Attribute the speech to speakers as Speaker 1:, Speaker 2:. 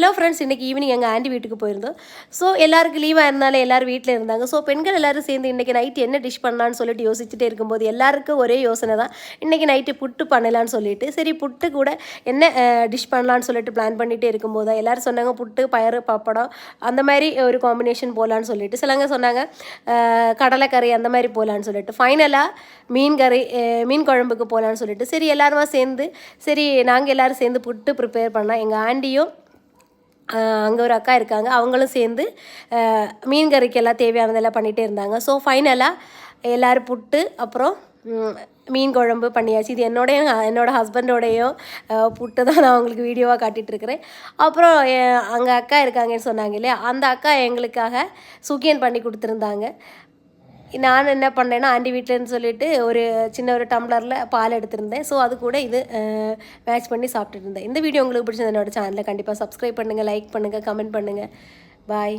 Speaker 1: Hello friends, இன்றைக்கி evening எங்கள் aunty வீட்டுக்கு போயிருந்தோம். ஸோ எல்லாருக்கும் லீவாக இருந்தாலும் எல்லோரும் வீட்டில் இருந்தாங்க. ஸோ பெண்கள் எல்லோரும் சேர்ந்து இன்றைக்கி நைட்டு என்ன டிஷ் பண்ணலான்னு சொல்லிட்டு யோசிச்சுட்டே இருக்கும்போது எல்லாருக்கும் ஒரே யோசனை தான், இன்றைக்கி நைட்டு புட்டு பண்ணலான்னு சொல்லிட்டு. சரி, புட்டு கூட என்ன டிஷ் பண்ணலான்னு சொல்லிட்டு பிளான் பண்ணிகிட்டே இருக்கும்போது தான் எல்லோரும் சொன்னாங்க புட்டு பயிறு பப்படம் அந்த மாதிரி ஒரு காம்பினேஷன் போகலான்னு சொல்லிட்டு. சிலங்க சொன்னாங்க கடலைக்கறி அந்த மாதிரி போகலான்னு சொல்லிட்டு. ஃபைனலாக மீன் குழம்புக்கு போகலான்னு சொல்லிட்டு சரி எல்லாருமா சேர்ந்து சரி நாங்கள் எல்லோரும் சேர்ந்து புட்டு ப்ரிப்பேர் பண்ணோம். எங்கள் ஆண்டியும் அங்கே ஒரு அக்கா இருக்காங்க, அவங்களும் சேர்ந்து மீன் கறிக்கு எல்லாம் தேவையானதெல்லாம் பண்ணிகிட்டே இருந்தாங்க. ஸோ ஃபைனலாக எல்லோரும் புட்டு அப்புறம் மீன் குழம்பு பண்ணியாச்சு. இது என்னோடய ஹஸ்பண்டோடையும் புட்டு தான் நான் உங்களுக்கு வீடியோவாக காட்டிகிட்ருக்கிறேன். அப்புறம் அங்கே அக்கா இருக்காங்கன்னு சொன்னாங்க இல்லையா, அந்த அக்கா எங்களுக்காக சுகியன் பண்ணி கொடுத்துருந்தாங்க. நான் என்ன பண்ணேன்னா ஆண்டி வீட்டிலன்னு சொல்லிட்டு ஒரு சின்ன ஒரு டம்ளரில் பால் எடுத்திருந்தேன். ஸோ அது கூட இது மேட்ச் பண்ணி சாப்பிட்டுட்டு இருந்தேன். இந்த வீடியோ உங்களுக்கு பிடிச்சது என்னோடய சேனலை கண்டிப்பாக சப்ஸ்கிரைப் பண்ணுங்கள், லைக் பண்ணுங்கள், கமெண்ட் பண்ணுங்கள். பாய்.